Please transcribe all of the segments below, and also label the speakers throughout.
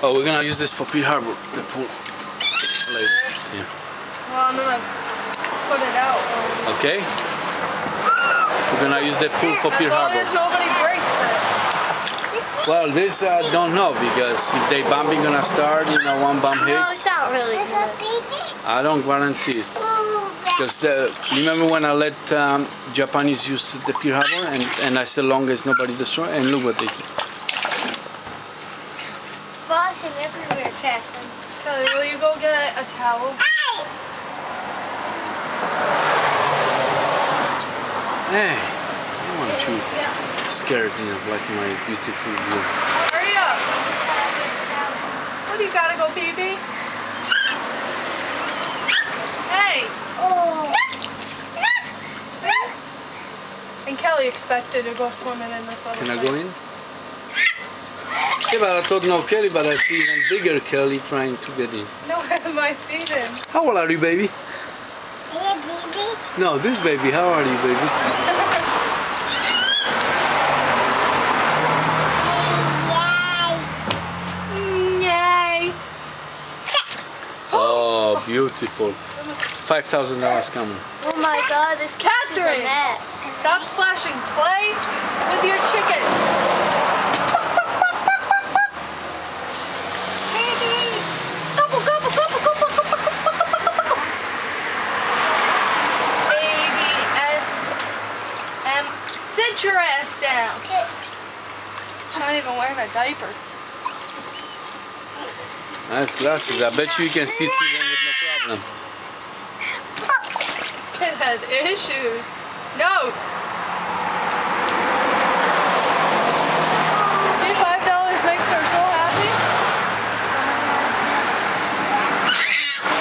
Speaker 1: Oh, we're gonna use this for Pearl Harbor, the pool. Later. Yeah.
Speaker 2: Well, I'm gonna put it out.
Speaker 1: Okay. We're gonna use the pool for Pearl Harbor.
Speaker 2: As long as nobody breaks it.
Speaker 1: Well, this I don't know, because if they bumping gonna start, you know, one bump
Speaker 3: No,
Speaker 1: hits.
Speaker 3: it's not really good.
Speaker 1: I don't guarantee it. Because remember when I let Japanese use the Pearl Harbor and I said long as nobody destroy, and look what they did.
Speaker 3: Flossing everywhere, Catherine.
Speaker 2: Kelly, will you go get a towel?
Speaker 1: Hey, I don't want you scared, you know, like my beautiful blue.
Speaker 2: Hurry up! What do you gotta go pee-pee? Hey!
Speaker 3: Oh.
Speaker 2: And Kelly expected to go swimming in this little
Speaker 1: Can I
Speaker 2: thing.
Speaker 1: go in? Yeah, but I thought no Kelly, but I see even bigger Kelly trying to get in.
Speaker 2: No, I have my feet in.
Speaker 1: How old are you, baby?
Speaker 3: Hey, baby.
Speaker 1: No, this baby. How are you, baby?
Speaker 2: Yay!
Speaker 1: Oh, beautiful. $5,000 coming.
Speaker 3: Oh my God, this
Speaker 2: Catherine!
Speaker 3: is a mess.
Speaker 2: Stop splashing clay with your chicken. Gobble, gobble, gobble, gobble, gobble, gobble, gobble, gobble. ABSM. Sit your ass down. I'm not even wearing a diaper.
Speaker 1: Nice glasses. I bet you can see through them with no problem.
Speaker 2: This kid has issues. No. See, $5 makes her so happy.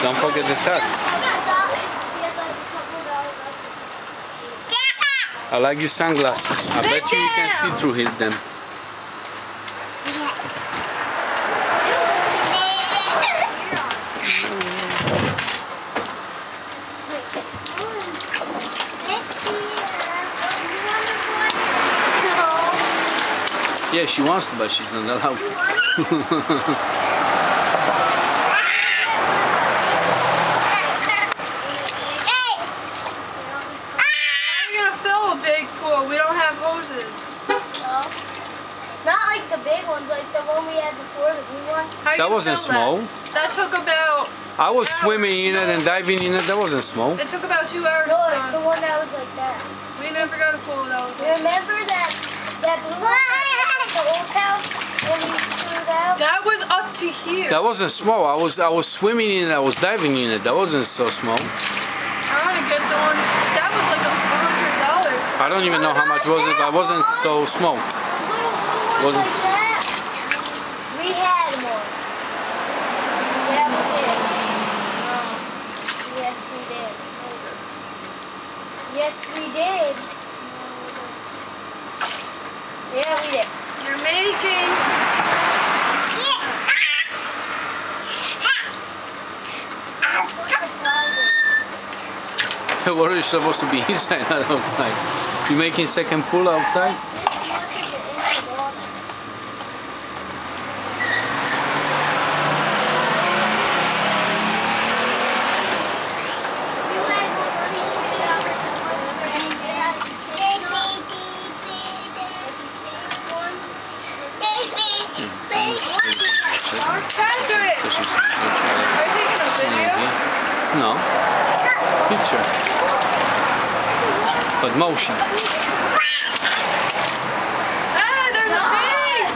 Speaker 1: Don't forget the tax. I like your sunglasses. I bet you can see through them. Yeah, she wants to, but she's not allowed to.
Speaker 2: We're gonna fill a big pool. We don't have hoses.
Speaker 3: No. Not like the big ones, like the one we had before, the blue one.
Speaker 2: How you
Speaker 1: That
Speaker 2: gonna
Speaker 1: wasn't
Speaker 2: fill
Speaker 1: small.
Speaker 2: That took about.
Speaker 1: I was swimming in it and diving in it. That wasn't small.
Speaker 2: It took about 2 hours.
Speaker 3: No, like the one that was like that.
Speaker 2: We never got a pool that was.
Speaker 3: Remember that blue one at the old house when we threw it out?
Speaker 2: That was up to here.
Speaker 1: That wasn't small. I was swimming in it. I was diving in it. That wasn't so small.
Speaker 2: I want to get the one. That was like $100.
Speaker 1: I don't even know how much was it, but it wasn't so small. Wasn't.
Speaker 3: Like that? We had one. Yeah, we did. Yes, we did. Yes, we did. Yeah, we did.
Speaker 2: You're making.
Speaker 1: What are you supposed to be inside, not outside? You making second pool outside?
Speaker 2: Catherine! Are you taking a video?
Speaker 1: No. Picture. But motion.
Speaker 2: Ah, there's a pig!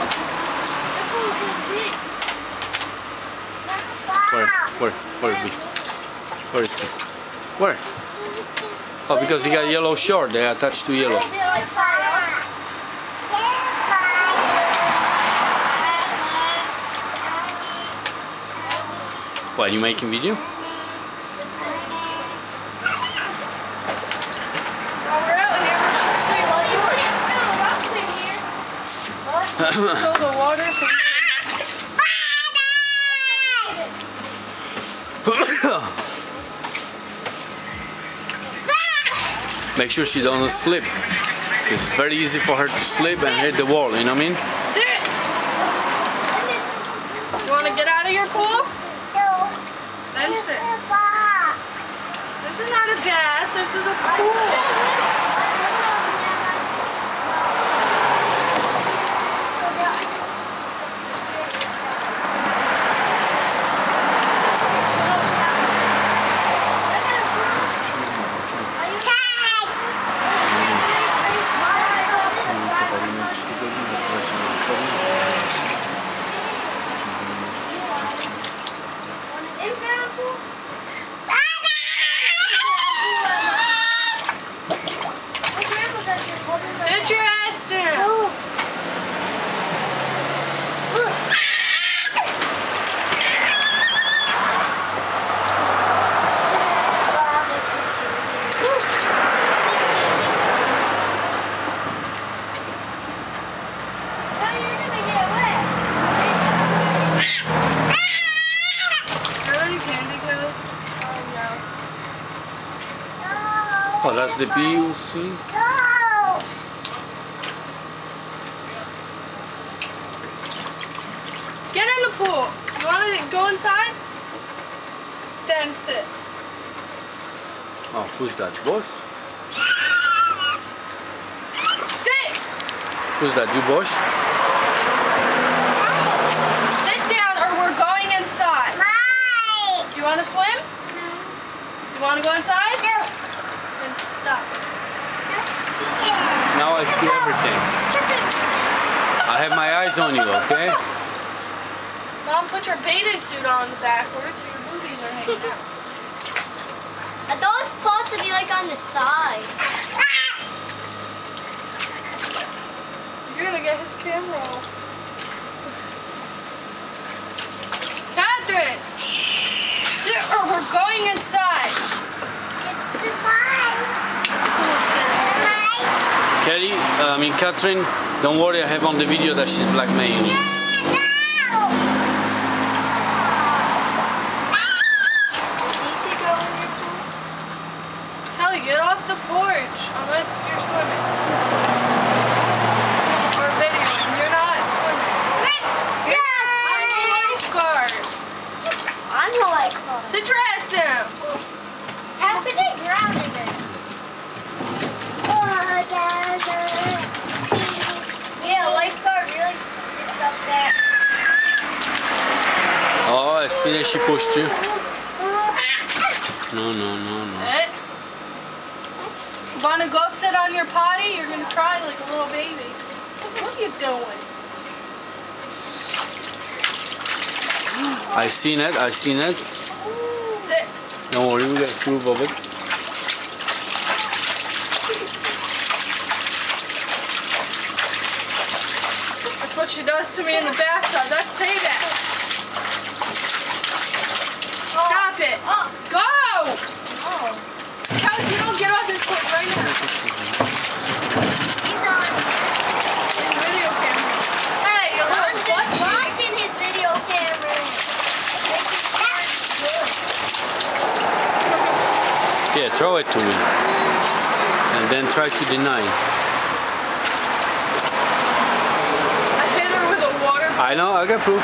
Speaker 1: Where is he? Where is he? Where? Oh, because he got yellow short. They are attached to yellow. What, you making video?
Speaker 2: Fill the water so
Speaker 1: Make sure she doesn't slip. Because it's very easy for her to slip and hit the wall, you know what I mean?
Speaker 2: sit! You want out of your pool?
Speaker 3: No.
Speaker 2: Then sit. This is not a bath, this is a pool. Sit your ass down.
Speaker 1: Oh, that's the PUC.
Speaker 3: No.
Speaker 2: Get in the pool. You want to go inside? Then sit.
Speaker 1: Oh, who's that? Boss?
Speaker 2: Sit!
Speaker 1: Who's that? You, boss?
Speaker 2: Sit down or we're going inside.
Speaker 3: Bye.
Speaker 2: You want to swim? You want to go inside?
Speaker 3: No.
Speaker 2: Then stop.
Speaker 1: Now I see everything. I have my eyes on you, okay?
Speaker 2: Mom, put your bathing suit on backwards so your boobies are hanging out.
Speaker 3: Are those supposed to be like on the side?
Speaker 2: You're gonna get his camera off. Catherine! Sit or we're going inside.
Speaker 1: Kelly, Catherine, don't worry, I have on the video that she's blackmailing you.
Speaker 2: Kelly, get off the porch unless you're swimming. Or videoing. You're not swimming. I'm a lifeguard.
Speaker 3: I'm the lifeguard.
Speaker 2: Sit your ass down.
Speaker 3: How could I drown in it? Yeah, lifeguard really sits up there.
Speaker 1: Oh, as soon as she pushed you. No.
Speaker 2: Sit. Want to go sit on your potty? You're going to cry like a little baby. What are you doing?
Speaker 1: I seen it.
Speaker 2: Sit.
Speaker 1: Don't worry, we got proof of it.
Speaker 2: That's what she does to me in the bathtub. That's payback. Stop it. Go! Kelly, you don't get off this foot right now.
Speaker 3: He's on.
Speaker 2: His video camera. Hey, you little butt cheek.
Speaker 3: Watching his video camera.
Speaker 1: Yeah, throw it to me. And then try to deny.
Speaker 2: I hit her with a water.
Speaker 1: I know, I got proof.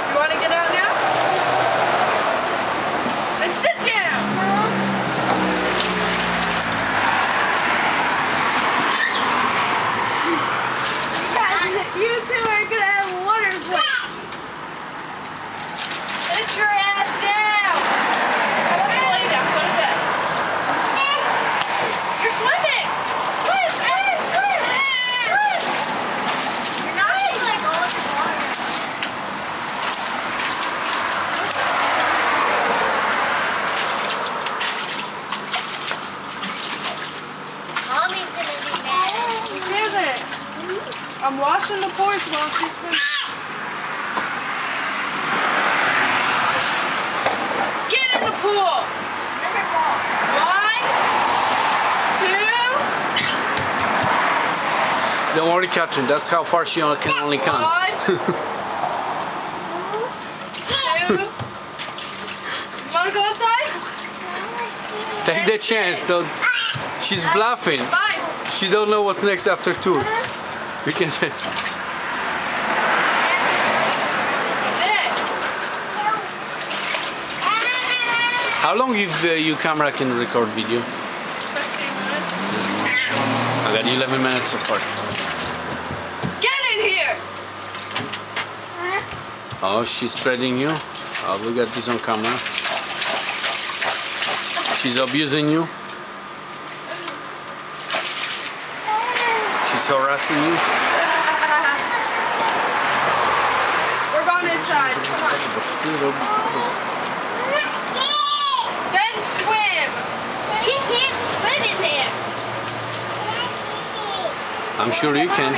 Speaker 2: You want to get out now? Then sit down. You two are going to have water fight. Sit your ass down. I want you to lay down. Go to bed. You're swimming. Swim.
Speaker 3: You're not getting like all of the water. Mommy's gonna be mad.
Speaker 2: You didn't. I'm washing the porch while she's swimming. Get in the pool. One, two,
Speaker 1: Don't worry, Catherine, that's how far she can only count.
Speaker 2: one, two. You want to go outside?
Speaker 1: Take the chance, though. She's bluffing.
Speaker 2: Bye.
Speaker 1: She don't know what's next after 2. You can say. How long your camera can record video?
Speaker 2: 15 minutes.
Speaker 1: I got 11 minutes so far.
Speaker 2: Get in here!
Speaker 1: Oh, she's threatening you. Oh, we got this on camera. She's abusing you. She's harassing you.
Speaker 2: We're going inside. Come on. Then swim. He can't swim in there.
Speaker 1: I'm sure you can.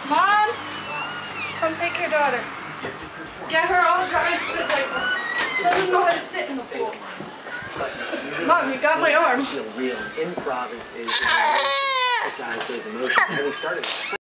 Speaker 2: Mom, come take your daughter. Get her all dry. She doesn't know how to sit in the pool. Mom, you got my arm.
Speaker 4: Real improv is besides those emotions. And we started.